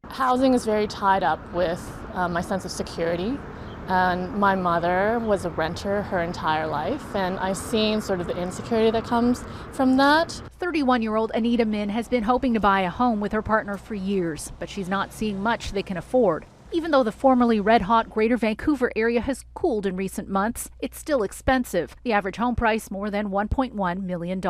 Housing is very tied up with my sense of security. And my mother was a renter her entire life, and I've seen sort of the insecurity that comes from that. 31-year-old Anita Min has been hoping to buy a home with her partner for years, but she's not seeing much they can afford. Even though the formerly red-hot Greater Vancouver area has cooled in recent months, it's still expensive. The average home price more than $1.1 million.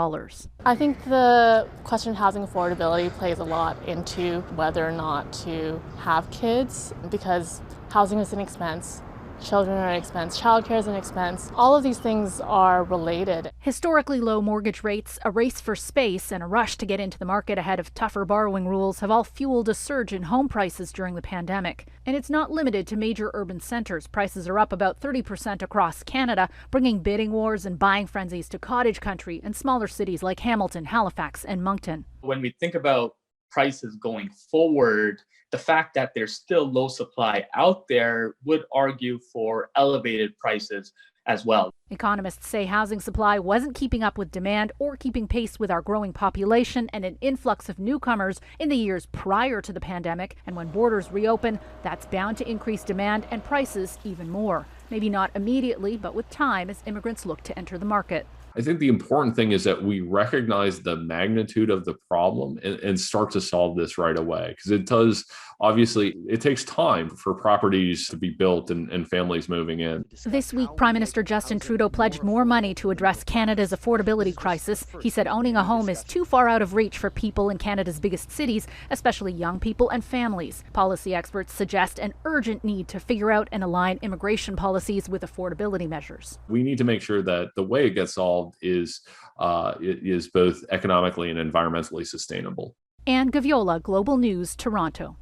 I think the question of housing affordability plays a lot into whether or not to have kids, because housing is an expense. Children are an expense, childcare is an expense. All of these things are related. Historically low mortgage rates, a race for space, and a rush to get into the market ahead of tougher borrowing rules have all fueled a surge in home prices during the pandemic. And it's not limited to major urban centers. Prices are up about 30% across Canada, bringing bidding wars and buying frenzies to cottage country and smaller cities like Hamilton, Halifax, and Moncton. When we think about prices going forward, the fact that there's still low supply out there would argue for elevated prices as well. Economists say housing supply wasn't keeping up with demand or keeping pace with our growing population and an influx of newcomers in the years prior to the pandemic. And when borders reopen, that's bound to increase demand and prices even more. Maybe not immediately, but with time as immigrants look to enter the market. I think the important thing is that we recognize the magnitude of the problem and start to solve this right away. Because it does, obviously, it takes time for properties to be built and families moving in. This week, Prime Minister Justin Trudeau pledged more money to address Canada's affordability crisis. He said owning a home is too far out of reach for people in Canada's biggest cities, especially young people and families. Policy experts suggest an urgent need to figure out and align immigration policies with affordability measures. We need to make sure that the way it gets solved is both economically and environmentally sustainable. Anne Gaviola, Global News, Toronto.